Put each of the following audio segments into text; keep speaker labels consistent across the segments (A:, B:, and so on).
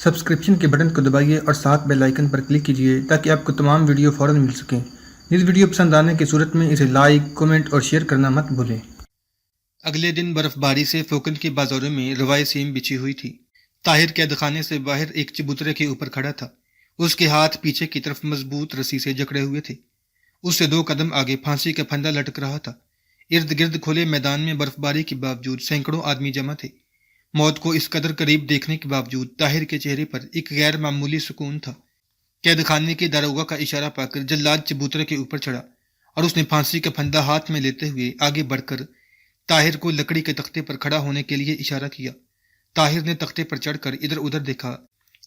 A: Subscription کے button کو دبائیے اور ساتھ بیل آئیکن پر کلک کیجیے تاکہ آپ کو تمام ویڈیو فوراً مل سکیں۔ اس ویڈیو پسند آنے کی صورت میں اسے لائک، کمنٹ اور شیئر کرنا مت بھولیں۔ اگلے دن برف باری سے فوکن کے بازاروں میں روائے سیم بچھی ہوئی تھی۔ طاہر قید خانے سے باہر ایک چبوترے کے اوپر کھڑا تھا۔ اس کے ہاتھ پیچھے کی طرف مضبوط رسی سے جکڑے ہوئے تھے۔ اس سے 2 قدم آگے پھانسی کا پھندا لٹک رہا تھا۔ ارد گرد کھلے میدان میں برف باری کے باوجود سینکڑوں آدمی جمع تھے۔ موت کو اس قدر قریب دیکھنے کے باوجود طاہر کے چہرے پر ایک غیر معمولی سکون تھا۔ قید خانے کے داروغہ کا اشارہ پا کر جلاد چبوترے کے اوپر چڑھا اور اس نے پھانسی کا پھندا ہاتھ میں لیتے ہوئے آگے بڑھ کر طاہر کو لکڑی کے تختے پر کھڑا ہونے کے لیے اشارہ کیا۔ طاہر نے تختے پر چڑھ کر ادھر ادھر دیکھا۔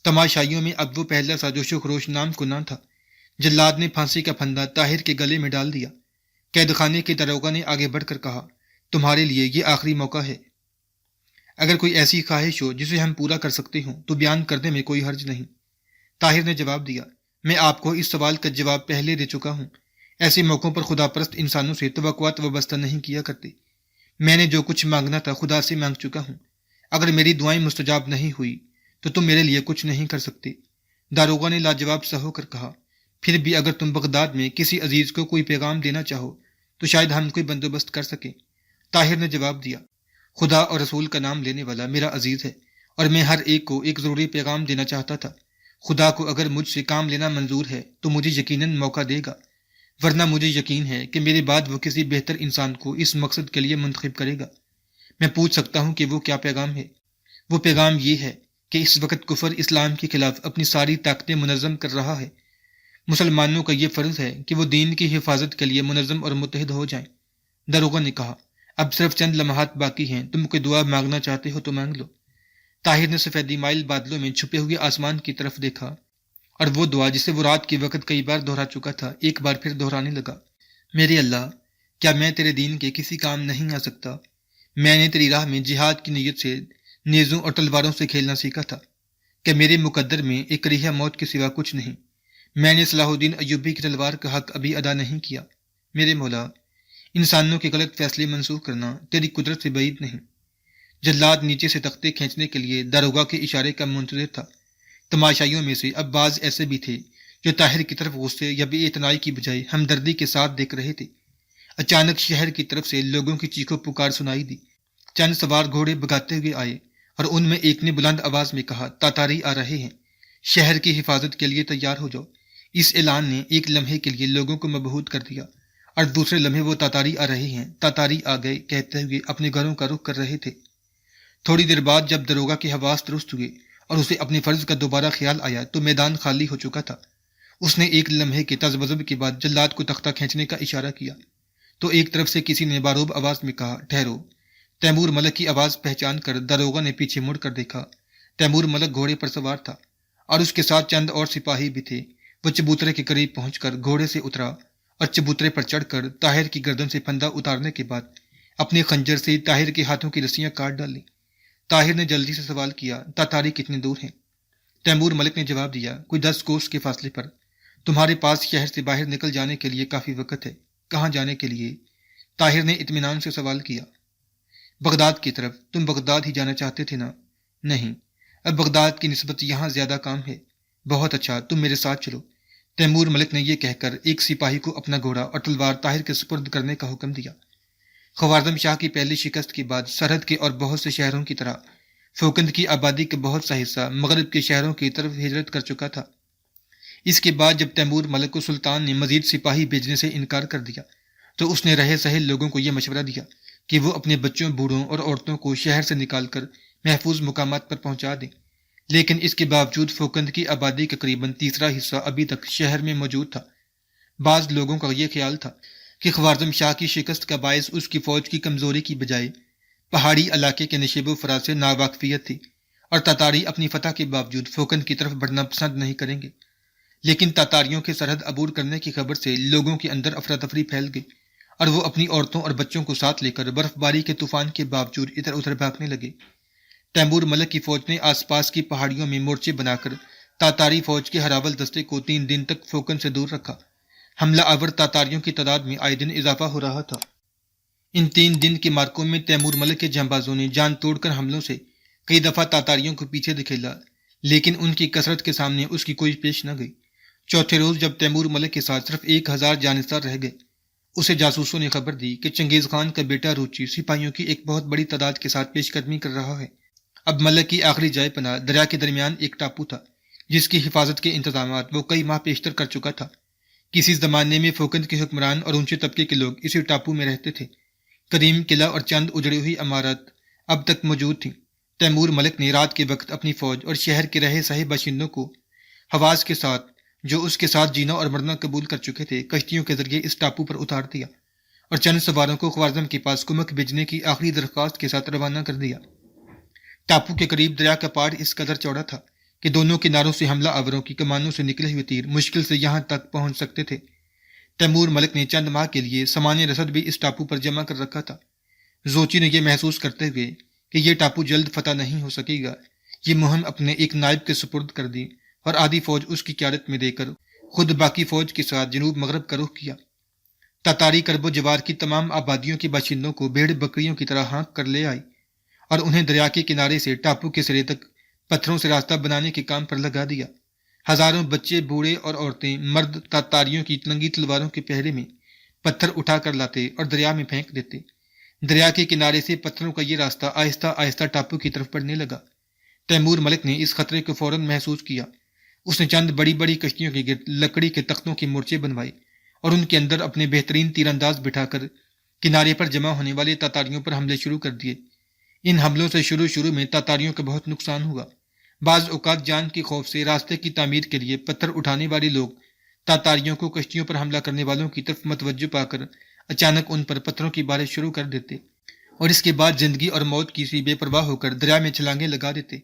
A: تماشائیوں میں اب وہ پہلا سا جوش و خروش نام کو نہ تھا۔ جلاد نے پھانسی کا پھندا طاہر کے گلے میں ڈال دیا۔ قید خانے کے داروغہ نے آگے بڑھ کر کہا، تمہارے لیے یہ آخری موقع ہے۔ اگر کوئی ایسی خواہش ہو جسے ہم پورا کر سکتے ہوں تو بیان کرنے میں کوئی حرج نہیں۔ طاہر نے جواب دیا، میں آپ کو اس سوال کا جواب پہلے دے چکا ہوں۔ ایسے موقعوں پر خدا پرست انسانوں سے توقعات وابستہ نہیں کیا کرتے۔ میں نے جو کچھ مانگنا تھا خدا سے مانگ چکا ہوں۔ اگر میری دعائیں مستجاب نہیں ہوئی تو تم میرے لیے کچھ نہیں کر سکتے۔ داروغہ نے لاجواب سا ہو کر کہا، پھر بھی اگر تم بغداد میں کسی عزیز کو کوئی پیغام دینا چاہو تو شاید ہم کوئی بندوبست کر سکیں۔ طاہر نے جواب دیا، خدا اور رسول کا نام لینے والا میرا عزیز ہے اور میں ہر ایک کو ایک ضروری پیغام دینا چاہتا تھا۔ خدا کو اگر مجھ سے کام لینا منظور ہے تو مجھے یقیناً موقع دے گا، ورنہ مجھے یقین ہے کہ میرے بعد وہ کسی بہتر انسان کو اس مقصد کے لیے منتخب کرے گا۔ میں پوچھ سکتا ہوں کہ وہ کیا پیغام ہے؟ وہ پیغام یہ ہے کہ اس وقت کفر اسلام کے خلاف اپنی ساری طاقتیں منظم کر رہا ہے۔ مسلمانوں کا یہ فرض ہے کہ وہ دین کی حفاظت کے لیے منظم اور متحد ہو جائیں۔ داروغہ نے کہا، اب صرف چند لمحات باقی ہیں، تم کوئی دعا مانگنا چاہتے ہو تو مانگ لو۔ طاہر نے سفیدی مائل بادلوں میں چھپے ہوئے آسمان کی طرف دیکھا اور وہ دعا جسے وہ رات کے وقت کئی بار دہرا چکا تھا ایک بار پھر دہرانے لگا، میرے اللہ، کیا میں تیرے دین کے کسی کام نہیں آ سکتا؟ میں نے تیری راہ میں جہاد کی نیت سے نیزوں اور تلواروں سے کھیلنا سیکھا تھا کہ میرے مقدر میں ایک کریہ موت کے سوا کچھ نہیں۔ میں نے صلاح الدین ایوبی کی تلوار کا حق ابھی ادا نہیں کیا۔ میرے مولا، انسانوں کے غلط فیصلے منسوخ کرنا تیری قدرت سے بعید نہیں۔ جلاد نیچے سے تختے کھینچنے کے لیے داروغہ کے اشارے کا منتظر تھا۔ تماشائیوں میں سے اب بعض ایسے بھی تھے جو طاہر کی طرف غصے یا بے اعتنائی کی بجائے ہمدردی کے ساتھ دیکھ رہے تھے۔ اچانک شہر کی طرف سے لوگوں کی چیخو پکار سنائی دی۔ چند سوار گھوڑے بھگاتے ہوئے آئے اور ان میں ایک نے بلند آواز میں کہا، تاتاری آ رہے ہیں، شہر کی حفاظت کے لیے تیار ہو جاؤ۔ اس اعلان نے ایک لمحے کے لیے لوگوں کو مبہوت کر دیا اور دوسرے لمحے وہ تاتاری آ رہے ہیں، تاتاری آ گئے کہتے ہوئے اپنے گھروں کا رخ کر رہے تھے۔ تھوڑی دیر بعد جب داروغہ کے حواس درست ہوئے اور اسے اپنے فرض کا دوبارہ خیال آیا تو میدان خالی ہو چکا تھا۔ اس نے ایک لمحے کے تذبذب کے بعد جلاد کو تختہ کھینچنے کا اشارہ کیا تو ایک طرف سے کسی نے باروب آواز میں کہا، ٹھہرو۔ تیمور ملک کی آواز پہچان کر داروغہ نے پیچھے مڑ کر دیکھا۔ تیمور ملک گھوڑے پر سوار تھا اور اس کے ساتھ چند اور سپاہی بھی تھے۔ وہ چبوترے کے قریب پہنچ کر گھوڑے سے اترا اور چبوترے پر چڑھ کر طاہر کی گردن سے پھندا اتارنے کے بعد اپنے خنجر سے طاہر کے ہاتھوں کی رسیاں کاٹ ڈالیں۔ طاہر نے جلدی سے سوال کیا، تاتاری کتنے دور ہیں؟ تیمور ملک نے جواب دیا، کوئی 10 کوس کے فاصلے پر۔ تمہارے پاس شہر سے باہر نکل جانے کے لیے کافی وقت ہے۔ کہاں جانے کے لیے؟ طاہر نے اطمینان سے سوال کیا۔ بغداد کی طرف۔ تم بغداد ہی جانا چاہتے تھے نا؟ نہیں، اب بغداد کی نسبت یہاں زیادہ کام ہے۔ بہت اچھا، تم میرے ساتھ چلو۔ تیمور ملک نے یہ کہہ کر ایک سپاہی کو اپنا گھوڑا اور تلوار طاہر کے سپرد کرنے کا حکم دیا۔ خوارزم شاہ کی پہلی شکست کے بعد سرحد کے اور بہت سے شہروں کی طرح فوکند کی آبادی کا بہت سا حصہ مغرب کے شہروں کی طرف ہجرت کر چکا تھا۔ اس کے بعد جب تیمور ملک کو سلطان نے مزید سپاہی بھیجنے سے انکار کر دیا تو اس نے رہے سہے لوگوں کو یہ مشورہ دیا کہ وہ اپنے بچوں، بوڑھوں اور عورتوں کو شہر سے نکال کر محفوظ مقامات پر پہنچا دیں۔ لیکن اس کے باوجود فوکند کی آبادی کا تقریباً تیسرا حصہ ابھی تک شہر میں موجود تھا۔ بعض لوگوں کا یہ خیال تھا کہ خوارزم شاہ کی شکست کا باعث اس کی فوج کی کمزوری کی بجائے پہاڑی علاقے کے نشیب و فراز سے ناواقفیت تھی اور تاتاری اپنی فتح کے باوجود فوکند کی طرف بڑھنا پسند نہیں کریں گے۔ لیکن تاتاریوں کے سرحد عبور کرنے کی خبر سے لوگوں کے اندر افراتفری پھیل گئی اور وہ اپنی عورتوں اور بچوں کو ساتھ لے کر برف باری کے طوفان کے باوجود ادھر ادھر بھاگنے لگے۔ تیمور ملک کی فوج نے آس پاس کی پہاڑیوں میں مورچے بنا کر تاتاری فوج کے ہراول دستے کو 3 دن تک فوکن سے دور رکھا۔ حملہ آور تاتاریوں کی تعداد میں آئے دن اضافہ ہو رہا تھا۔ ان 3 دن کے مارکوں میں تیمور ملک کے جانبازوں نے جان توڑ کر حملوں سے کئی دفعہ تاتاریوں کو پیچھے دھکیلا، لیکن ان کی کثرت کے سامنے اس کی کوئی پیش نہ گئی۔ چوتھے روز جب تیمور ملک کے ساتھ صرف 1000 جانثار رہ گئے، اسے جاسوسوں نے خبر دی کہ چنگیز خان کا بیٹا روچی سپاہیوں کی ایک بہت بڑی تعداد کے ساتھ پیش قدمی کر رہا ہے۔ اب ملک کی آخری جائے پناہ دریا کے درمیان ایک ٹاپو تھا، جس کی حفاظت کے انتظامات وہ کئی ماہ پیشتر کر چکا تھا۔ کسی زمانے میں فوکند کے حکمران اور اونچے طبقے کے لوگ اسی ٹاپو میں رہتے تھے۔ قدیم قلعہ اور چند اجڑی ہوئی عمارت اب تک موجود تھیں۔ تیمور ملک نے رات کے وقت اپنی فوج اور شہر کے رہے سہے باشندوں کو حواس کے ساتھ، جو اس کے ساتھ جینا اور مرنا قبول کر چکے تھے، کشتیوں کے ذریعے اس ٹاپو پر اتار دیا اور چند سواروں کو خوارزم کے پاس کمک بھیجنے کی آخری درخواست کے ساتھ روانہ کر دیا۔ ٹاپو کے قریب دریا کا پاڑ اس قدر چوڑا تھا کہ دونوں کناروں سے حملہ آوروں کی کمانوں سے نکلے ہوئے تیر مشکل سے یہاں تک پہنچ سکتے تھے۔ تیمور ملک نے چند ماہ کے لیے سامان رسد بھی اس ٹاپو پر جمع کر رکھا تھا۔ زوچی نے یہ محسوس کرتے ہوئے کہ یہ ٹاپو جلد فتح نہیں ہو سکے گا، یہ مہم اپنے ایک نائب کے سپرد کر دی اور آدھی فوج اس کی قیادت میں دے کر خود باقی فوج کے ساتھ جنوب مغرب کا رخ کیا۔ تاتاری کرب و جوار کی تمام آبادیوں کے باشندوں کو بھیڑ بکریوں کی طرح ہانک کر لے آئی اور انہیں دریا کے کنارے سے ٹاپو کے سرے تک پتھروں سے راستہ بنانے کے کام پر لگا دیا۔ ہزاروں بچے، بوڑھے اور عورتیں، مرد تاتاریوں کی ننگی تلواروں کے پہرے میں پتھر اٹھا کر لاتے اور دریا میں پھینک دیتے۔ دریا کے کنارے سے پتھروں کا یہ راستہ آہستہ آہستہ ٹاپو کی طرف بڑھنے لگا۔ تیمور ملک نے اس خطرے کو فوراً محسوس کیا۔ اس نے چند بڑی بڑی کشتیوں کے گرد لکڑی کے تختوں کے مورچے بنوائے اور ان کے اندر اپنے بہترین تیر انداز بٹھا کر کنارے پر جمع ہونے والے تاتاریوں پر حملے شروع کر دیے۔ ان حملوں سے شروع میں تاتاریوں کا بہت نقصان ہوا۔ بعض اوقات جان کے خوف سے راستے کی تعمیر کے لیے پتھر اٹھانے والے لوگ تاتاریوں کو کشتیوں پر حملہ کرنے والوں کی طرف متوجہ پا کر اچانک ان پر پتھروں کی بارش شروع کر دیتے اور اس کے بعد زندگی اور موت کی سی بے پرواہ ہو کر دریا میں چھلانگیں لگا دیتے۔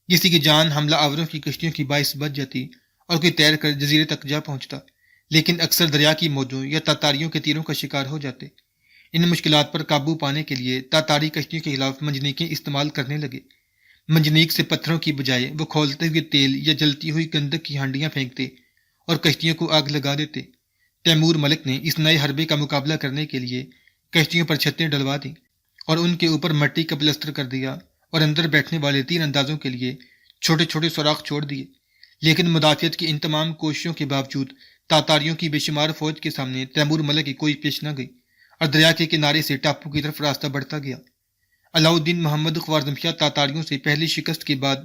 A: کسی کی جان حملہ آوروں کی کشتیوں کی باعث بچ جاتی اور کوئی تیر کر جزیرے تک جا پہنچتا، لیکن اکثر دریا کی موجوں یا تاتاریوں کے تیروں کا شکار ہو جاتے۔ ان مشکلات پر قابو پانے کے لیے تاتاری کشتیوں کے خلاف منجنیقیں استعمال کرنے لگے۔ منجنیق سے پتھروں کی بجائے وہ کھولتے ہوئے تیل یا جلتی ہوئی گندک کی ہانڈیاں پھینکتے اور کشتیوں کو آگ لگا دیتے۔ تیمور ملک نے اس نئے حربے کا مقابلہ کرنے کے لیے کشتیوں پر چھتیں ڈلوا دیں اور ان کے اوپر مٹی کا پلستر کر دیا اور اندر بیٹھنے والے تیر اندازوں کے لیے چھوٹے چھوٹے سوراخ چھوڑ دیے۔ لیکن مدافعت کی ان تمام کوششوں کے باوجود تاتاریوں کی بے شمار فوج کے سامنے تیمور ملک کی کوئی پیش نہ گئی اور دریا کے کنارے سے ٹاپو کی طرف راستہ بڑھتا گیا۔ علاؤالدین محمد خوارزم شاہ تاتاریوں سے پہلی شکست کے بعد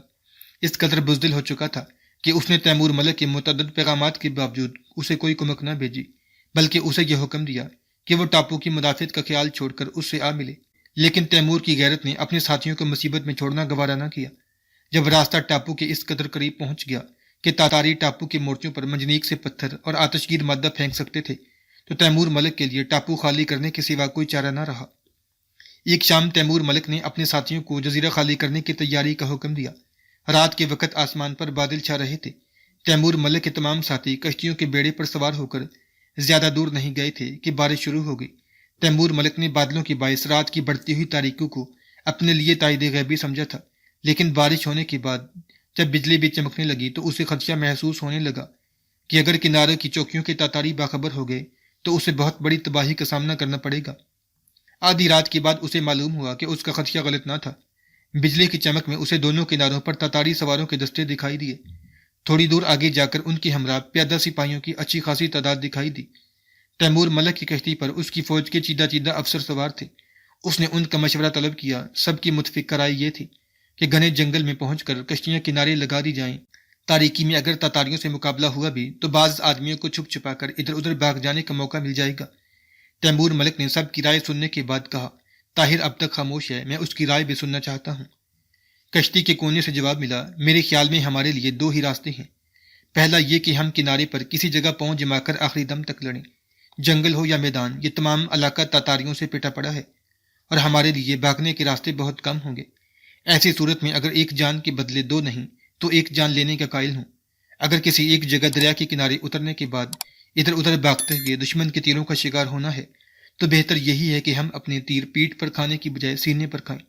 A: اس قدر بزدل ہو چکا تھا کہ اس نے تیمور ملک کے متعدد پیغامات کے باوجود اسے کوئی کمک نہ بھیجی، بلکہ اسے یہ حکم دیا کہ وہ ٹاپو کی مدافعت کا خیال چھوڑ کر اس سے آ ملے۔ لیکن تیمور کی غیرت نے اپنے ساتھیوں کو مصیبت میں چھوڑنا گوارا نہ کیا۔ جب راستہ ٹاپو کے اس قدر قریب پہنچ گیا کہ تاتاری ٹاپو کے مورچوں پر منجنیق سے پتھر اور آتشگیر مادہ پھینک سکتے تھے، تو تیمور ملک کے لیے ٹاپو خالی کرنے کے سوا کوئی چارہ نہ رہا۔ ایک شام تیمور ملک نے اپنے ساتھیوں کو جزیرہ خالی کرنے کی تیاری کا حکم دیا۔ رات کے وقت آسمان پر بادل چھا رہے تھے۔ تیمور ملک کے تمام ساتھی کشتیوں کے بیڑے پر سوار ہو کر زیادہ دور نہیں گئے تھے کہ بارش شروع ہو گئی۔ تیمور ملک نے بادلوں کی باعث رات کی بڑھتی ہوئی تاریکی کو اپنے لیے تائید غیبی سمجھا تھا، لیکن بارش ہونے کے بعد جب بجلی بھی چمکنے لگی تو اسے خدشہ محسوس ہونے لگا کہ اگر کناروں کی چوکیوں کے تاتاری باخبر ہو گئے تو اسے بہت بڑی تباہی کا سامنا کرنا پڑے گا۔ آدھی رات کے بعد اسے معلوم ہوا کہ اس کا خدشہ غلط نہ تھا۔ بجلی کی چمک میں اسے دونوں کناروں پر تاتاری سواروں کے دستے دکھائی دیے۔ تھوڑی دور آگے جا کر ان کی ہمراہ پیادہ سپاہیوں کی اچھی خاصی تعداد دکھائی دی۔ تیمور ملک کی کشتی پر اس کی فوج کے چیدہ افسر سوار تھے۔ اس نے ان کا مشورہ طلب کیا۔ سب کی متفق رائے یہ تھی کہ گھنے جنگل میں پہنچ کر کشتیاں کنارے لگا دی جائیں۔ تاریکی میں اگر تاتاریوں سے مقابلہ ہوا بھی تو بعض آدمیوں کو چھپ چھپا کر ادھر ادھر بھاگ جانے کا موقع مل جائے گا۔ تیمور ملک نے سب کی رائے سننے کے بعد کہا، طاہر اب تک خاموش ہے، میں اس کی رائے بھی سننا چاہتا ہوں۔ کشتی کے کونے سے جواب ملا، میرے خیال میں ہمارے لیے دو ہی راستے ہیں۔ پہلا یہ کہ ہم کنارے پر کسی جگہ پاؤں جما کر آخری دم تک لڑیں۔ جنگل ہو یا میدان، یہ تمام علاقہ تاتاریوں سے پٹا پڑا ہے اور ہمارے لیے بھاگنے کے راستے بہت کم ہوں گے۔ ایسی صورت میں اگر ایک جان کے بدلے دو نہیں تو ایک جان لینے کا قائل ہوں۔ اگر کسی ایک جگہ دریا کے کنارے اترنے کے بعد ادھر ادھر بھاگتے ہوئے دشمن کے تیروں کا شکار ہونا ہے تو بہتر یہی ہے کہ ہم اپنے تیر پیٹھ پر کھانے کی بجائے سینے پر کھائیں۔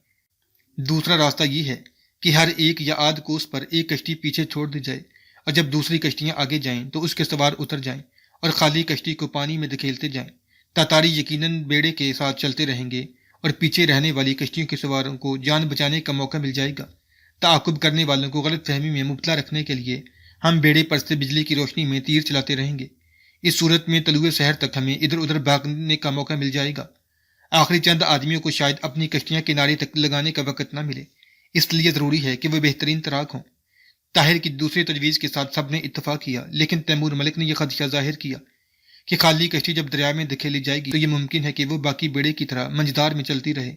A: دوسرا راستہ یہ ہے کہ ہر ایک یا آدھ کوس پر ایک کشتی پیچھے چھوڑ دی جائے اور جب دوسری کشتیاں آگے جائیں تو اس کے سوار اتر جائیں اور خالی کشتی کو پانی میں دھکیلتے جائیں۔ تاتاری یقیناً بیڑے کے ساتھ چلتے رہیں گے اور پیچھے رہنے والی کشتیوں کے سواروں کو جان بچانے کا موقع مل جائے گا۔ تعاقب کرنے والوں کو غلط فہمی میں مبتلا رکھنے کے لیے ہم بیڑے پر سے بجلی کی روشنی میں تیر چلاتے رہیں گے۔ اس صورت میں طلوع سحر تک ہمیں ادھر ادھر بھاگنے کا موقع مل جائے گا۔ آخری چند آدمیوں کو شاید اپنی کشتیاں کنارے تک لگانے کا وقت نہ ملے، اس لیے ضروری ہے کہ وہ بہترین تیراک ہوں۔ طاہر کی دوسری تجویز کے ساتھ سب نے اتفاق کیا، لیکن تیمور ملک نے یہ خدشہ ظاہر کیا کہ خالی کشتی جب دریا میں دھکیلی جائے گی تو یہ ممکن ہے کہ وہ باقی بیڑے کی طرح منجدار میں چلتی رہے۔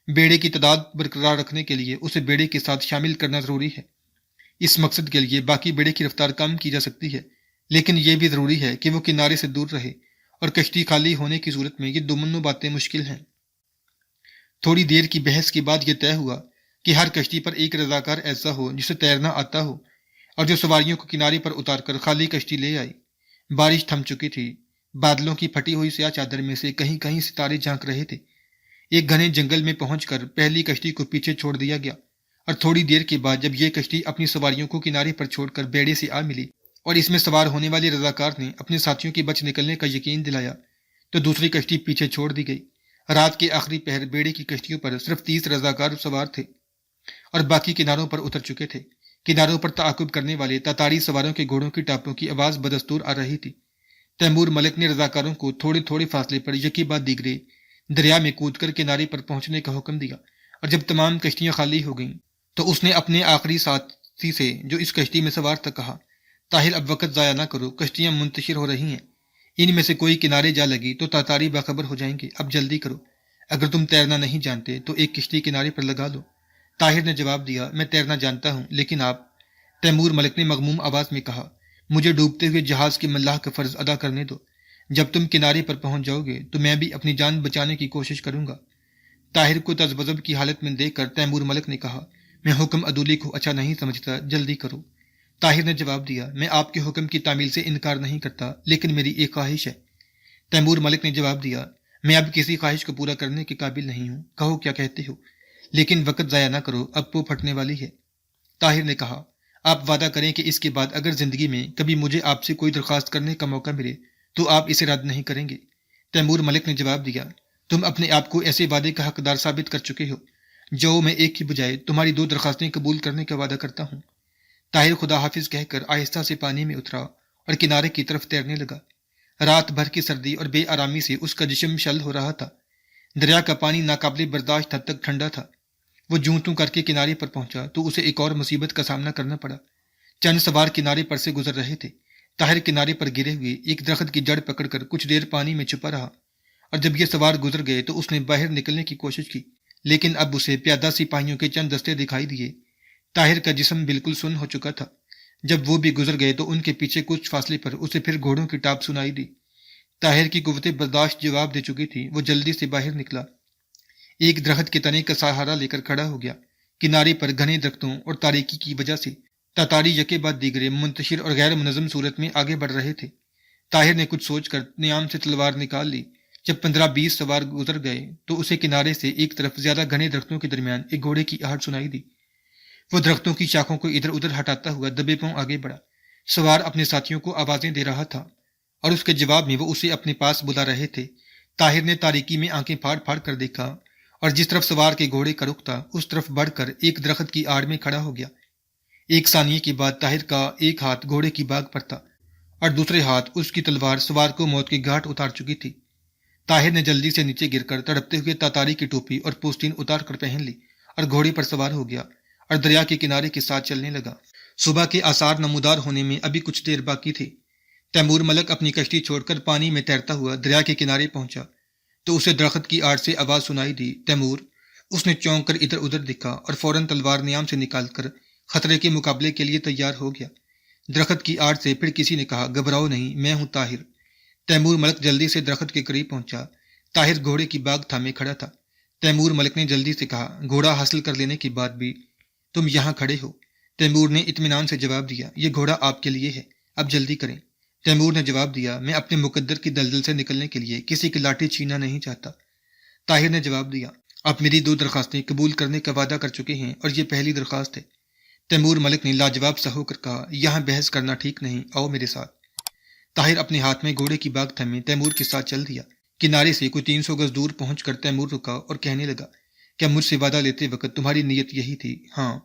A: بیڑے کی تعداد برقرار رکھنے کے لیے اسے بیڑے کے ساتھ شامل کرنا ضروری ہے۔ اس مقصد کے لیے باقی بیڑے کی رفتار کم کی جا سکتی ہے، لیکن یہ بھی ضروری ہے کہ وہ کنارے سے دور رہے، اور کشتی خالی ہونے کی صورت میں یہ دونوں باتیں مشکل ہیں۔ تھوڑی دیر کی بحث کے بعد یہ طے ہوا کہ ہر کشتی پر ایک رضاکار ایسا ہو جسے تیرنا آتا ہو اور جو سواریوں کو کنارے پر اتار کر خالی کشتی لے آئے۔ بارش تھم چکی تھی، بادلوں کی پھٹی ہوئی سیاہ چادر میں سے کہیں کہیں ستارے جھانک رہے تھے۔ ایک گھنے جنگل میں پہنچ کر پہلی کشتی کو پیچھے چھوڑ دیا گیا، اور تھوڑی دیر کے بعد جب یہ کشتی اپنی سواریوں کو کنارے پر چھوڑ کر بیڑے سے آ ملی اور اس میں سوار ہونے والے رضاکار نے اپنے ساتھیوں کے بچ نکلنے کا یقین دلایا تو دوسری کشتی پیچھے چھوڑ دی گئی۔ رات کے آخری پہر بیڑے کی کشتیوں پر صرف 30 رضاکار سوار تھے اور باقی کناروں پر اتر چکے تھے۔ کناروں پر تعاقب کرنے والے تاتاری سواروں کے گھوڑوں کی ٹاپوں کی آواز بدستور آ رہی تھی۔ تیمور ملک نے رضاکاروں کو تھوڑے تھوڑے فاصلے پر یکی بعد دیگرے دریا میں کود کر کنارے پر پہنچنے کا حکم دیا، اور جب تمام کشتیاں خالی ہو گئیں تو اس نے اپنے آخری ساتھی سے جو اس کشتی میں سوار تھا کہا، طاہر اب وقت ضائع نہ کرو، کشتیاں منتشر ہو رہی ہیں، ان میں سے کوئی کنارے جا لگی تو تاتاری باخبر ہو جائیں گے، اب جلدی کرو، اگر تم تیرنا نہیں جانتے تو ایک کشتی کنارے پر لگا لو۔ طاہر نے جواب دیا، میں تیرنا جانتا ہوں، لیکن آپ؟ تیمور ملک نے مغموم آواز میں کہا، مجھے ڈوبتے ہوئے جہاز کے ملاح کا فرض ادا کرنے دو، جب تم کنارے پر پہنچ جاؤ گے تو میں بھی اپنی جان بچانے کی کوشش کروں گا۔ طاہر کو تذبذب کی حالت میں دیکھ کر تیمور ملک نے کہا، میں حکم عدولی کو اچھا نہیں سمجھتا، جلدی کرو۔ طاہر نے جواب دیا، میں آپ کے حکم کی تعمیل سے انکار نہیں کرتا، لیکن میری ایک خواہش ہے۔ تیمور ملک نے جواب دیا، میں اب کسی خواہش کو پورا کرنے کے قابل نہیں ہوں، کہو کیا کہتے ہو، لیکن وقت ضائع نہ کرو، اب وہ پھٹنے والی ہے۔ طاہر نے کہا، آپ وعدہ کریں کہ اس کے بعد اگر زندگی میں کبھی مجھے آپ سے کوئی درخواست کرنے کا موقع ملے تو آپ اسے رد نہیں کریں گے۔ تیمور ملک نے جواب دیا، تم اپنے آپ کو ایسے وعدے کا حقدار ثابت کر چکے ہو، جو میں ایک کی بجائے تمہاری 2 درخواستیں قبول کرنے کا وعدہ کرتا ہوں۔ طاہر خدا حافظ کہہ کر آہستہ سے پانی میں اترا اور کنارے کی طرف تیرنے لگا۔ رات بھر کی سردی اور بے آرامی سے اس کا جسم شل ہو رہا تھا۔ دریا کا پانی ناقابل برداشت حد تک ٹھنڈا تھا۔ وہ جوں توں کر کے کنارے پر پہنچا تو اسے ایک اور مصیبت کا سامنا کرنا پڑا۔ چند سوار کنارے پر سے گزر رہے تھے۔ طاہر کنارے پر گرے ہوئے ایک درخت کی جڑ پکڑ کر کچھ دیر پانی میں چھپا رہا، اور جب یہ سوار گزر گئے تو اس نے باہر نکلنے کی کوشش کی، لیکن اب اسے پیادہ سپاہیوں کے چند دستے دکھائی دیے۔ طاہر کا جسم بالکل سن ہو چکا تھا۔ جب وہ بھی گزر گئے تو ان کے پیچھے کچھ فاصلے پر اسے پھر گھوڑوں کی ٹاپ سنائی دی۔ طاہر کی قوت برداشت جواب دے چکی تھی۔ وہ جلدی سے باہر نکلا، ایک درخت کے تنے کا سہارا لے کر کھڑا ہو گیا۔ کنارے پر گھنے درختوں اور تاریکی کی وجہ سے تاتاری یکے بعد دیگرے منتشر اور غیر منظم صورت میں آگے بڑھ رہے تھے۔ طاہر نے کچھ سوچ کر نیام سے تلوار نکال لی۔ جب 15-20 سوار گزر گئے تو اسے کنارے سے ایک طرف زیادہ گھنے درختوں کے درمیان ایک گھوڑے کی آہٹ سنائی دی۔ وہ درختوں کی شاخوں کو ادھر ادھر ہٹاتا ہوا دبے پاؤں آگے بڑھا۔ سوار اپنے ساتھیوں کو آوازیں دے رہا تھا اور اس کے جواب میں وہ اسے اپنے پاس بلا رہے تھے۔ طاہر نے تاریکی میں آنکھیں پھاڑ پھاڑ کر دیکھا اور جس طرف سوار کے گھوڑے کا رخ تھا اس طرف بڑھ کر ایک درخت کی آڑ میں کھڑا ہو گیا۔ ایک ثانیے کے بعد طاہر کا ایک ہاتھ گھوڑے کی باگ پر تھا اور دوسرے ہاتھ اس کی تلوار سوار کو موت کی گھاٹ اتار چکی تھی۔ طاہر نے جلدی سے نیچے گر کر تڑپتے ہوئے تاتاری کی ٹوپی اور پوستین اتار کر پہن لی اور گھوڑے پر سوار ہو گیا اور دریا کے کنارے کے ساتھ چلنے لگا۔ صبح کے آثار نمودار ہونے میں ابھی کچھ دیر باقی تھی۔ تیمور ملک اپنی کشتی چھوڑ کر پانی میں تیرتا ہوا دریا کے کنارے پہنچا تو اسے درخت کی آڑ سے آواز سنائی دی، تیمور! اس نے چونک کر ادھر ادھر دیکھا اور فوراً تلوار نیام سے نکال کر خطرے کے مقابلے کے لیے تیار ہو گیا۔ درخت کی آڑ سے پھر کسی نے کہا، گھبراؤ نہیں، میں ہوں طاہر۔ تیمور ملک جلدی سے درخت کے قریب پہنچا۔ طاہر گھوڑے کی باگ تھامے کھڑا تھا۔ تیمور ملک نے جلدی سے کہا، گھوڑا حاصل کر لینے کے بعد بھی تم یہاں کھڑے ہو؟ تیمور نے اطمینان سے جواب دیا، یہ گھوڑا آپ کے لیے ہے، اب جلدی کریں۔ تیمور نے جواب دیا، میں اپنے مقدر کی دلدل سے نکلنے کے لیے کسی کی لاٹھی چھیننا نہیں چاہتا۔ طاہر نے جواب دیا، آپ میری 2 درخواستیں قبول کرنے کا وعدہ کر چکے ہیں اور یہ پہلی درخواست ہے۔ تیمور ملک نے لاجواب سا ہو کر کہا، یہاں بحث کرنا ٹھیک نہیں، آؤ میرے ساتھ۔ طاہر اپنے ہاتھ میں گھوڑے کی باگ تھامے تیمور کے ساتھ چل دیا۔ کنارے سے کوئی 300 گز دور پہنچ کر تیمور رکا اور کہنے لگا، کیا مجھ سے وعدہ لیتے وقت تمہاری نیت یہی تھی؟ ہاں۔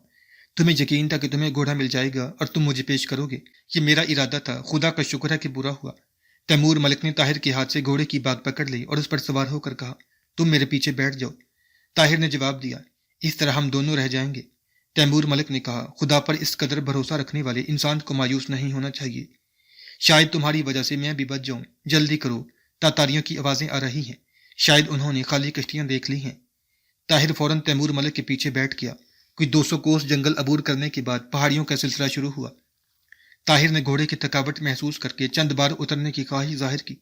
A: تمہیں یقین تھا کہ تمہیں گھوڑا مل جائے گا اور تم مجھے پیش کرو گے۔ یہ میرا ارادہ تھا، خدا کا شکر ہے کہ برا ہوا۔ تیمور ملک نے طاہر کے ہاتھ سے گھوڑے کی بات پکڑ لی اور اس پر سوار ہو کر کہا، تم میرے پیچھے بیٹھ جاؤ۔ طاہر نے جواب دیا، اس طرح ہم دونوں رہ جائیں گے۔ تیمور ملک نے کہا، خدا پر اس قدر بھروسہ رکھنے والے انسان کو مایوس نہیں ہونا چاہیے۔ شاید تمہاری وجہ سے میں بھی بچ جاؤں، جلدی کرو، تاتاریوں کی آوازیں آ رہی ہیں، شاید انہوں نے خالی کشتیاں دیکھ لی ہیں۔ طاہر فوراً تیمور ملک کے پیچھے بیٹھ گیا۔ کوئی 200 کوس جنگل عبور کرنے کے بعد پہاڑیوں کا سلسلہ شروع ہوا۔ طاہر نے گھوڑے کی تھکاوٹ محسوس کر کے چند بار اترنے کی خواہش ظاہر کی،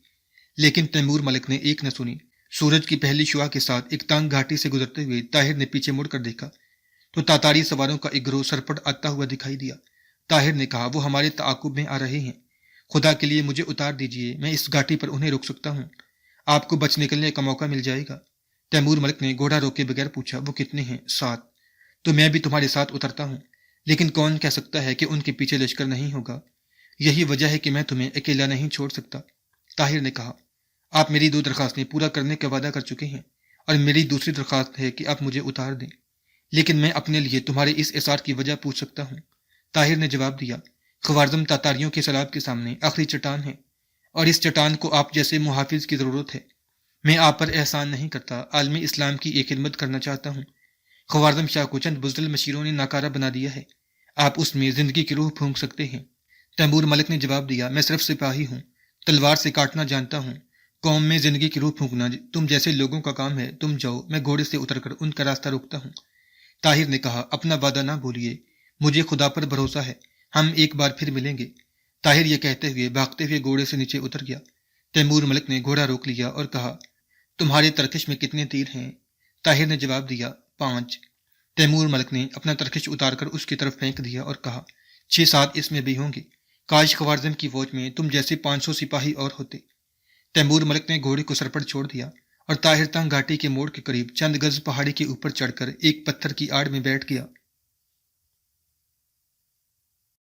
A: لیکن تیمور ملک نے ایک نہ سنی۔ سورج کی پہلی شعاع کے ساتھ ایک تنگ گھاٹی سے گزرتے ہوئے طاہر نے پیچھے مڑ کر دیکھا تو تاتاری سواروں کا ایک گروہ سرپٹ آتا ہوا دکھائی دیا۔ طاہر نے کہا، وہ ہمارے تعاقب میں آ رہے ہیں، خدا کے لیے مجھے اتار دیجیے، میں اس گھاٹی پر انہیں روک سکتا ہوں، آپ کو بچ نکلنے کا موقع مل جائے گا۔ تیمور ملک نے گھوڑا روکے بغیر پوچھا، وہ کتنے ہیں؟ 7۔ تو میں بھی تمہارے ساتھ اترتا ہوں، لیکن کون کہہ سکتا ہے کہ ان کے پیچھے لشکر نہیں ہوگا؟ یہی وجہ ہے کہ میں تمہیں اکیلا نہیں چھوڑ سکتا۔ طاہر نے کہا، آپ میری 2 درخواستیں پورا کرنے کا وعدہ کر چکے ہیں، اور میری دوسری درخواست ہے کہ آپ مجھے اتار دیں، لیکن میں اپنے لیے تمہارے اس اصرار کی وجہ پوچھ سکتا ہوں۔ طاہر نے جواب دیا، خوارزم تاتاریوں کے سیلاب کے سامنے آخری چٹان ہے، اور اس چٹان کو آپ جیسے محافظ کی ضرورت ہے۔ میں آپ پر احسان نہیں کرتا، عالم اسلام کی ایک خدمت کرنا چاہتا ہوں۔ خوارزم شاہ کو چند بزدل مشیروں نے ناکارہ بنا دیا ہے، آپ اس میں زندگی کی روح پھونک سکتے ہیں۔ تیمور ملک نے جواب دیا، میں صرف سپاہی ہوں، تلوار سے کاٹنا جانتا ہوں، قوم میں زندگی کی روح پھونکنا تم جیسے لوگوں کا کام ہے، تم جاؤ، میں گھوڑے سے اتر کر ان کا راستہ روکتا ہوں۔ طاہر نے کہا، اپنا وعدہ نہ بھولیے، مجھے خدا پر بھروسہ ہے، ہم ایک بار پھر ملیں گے۔ طاہر یہ کہتے ہوئے بھاگتے ہوئے گھوڑے سے نیچے اتر گیا۔ تیمور ملک نے گھوڑا روک لیا اور کہا، تمہارے ترکش میں کتنے تیر ہیں؟ طاہر نے جواب دیا، 5۔ تیمور ملک نے اپنا ترکش اتار کر اس کی طرف پھینک دیا اور کہا، 6-7 اس میں بھی ہوں گے، کاش خوارزم کی فوج میں تم جیسے 500 سپاہی اور ہوتے۔ تیمور ملک نے گھوڑے کو سر پر چھوڑ دیا اور طاہر تنگ گھاٹی کے موڑ کے قریب چند گز پہاڑی کے اوپر چڑھ کر ایک پتھر کی آڑ میں بیٹھ گیا۔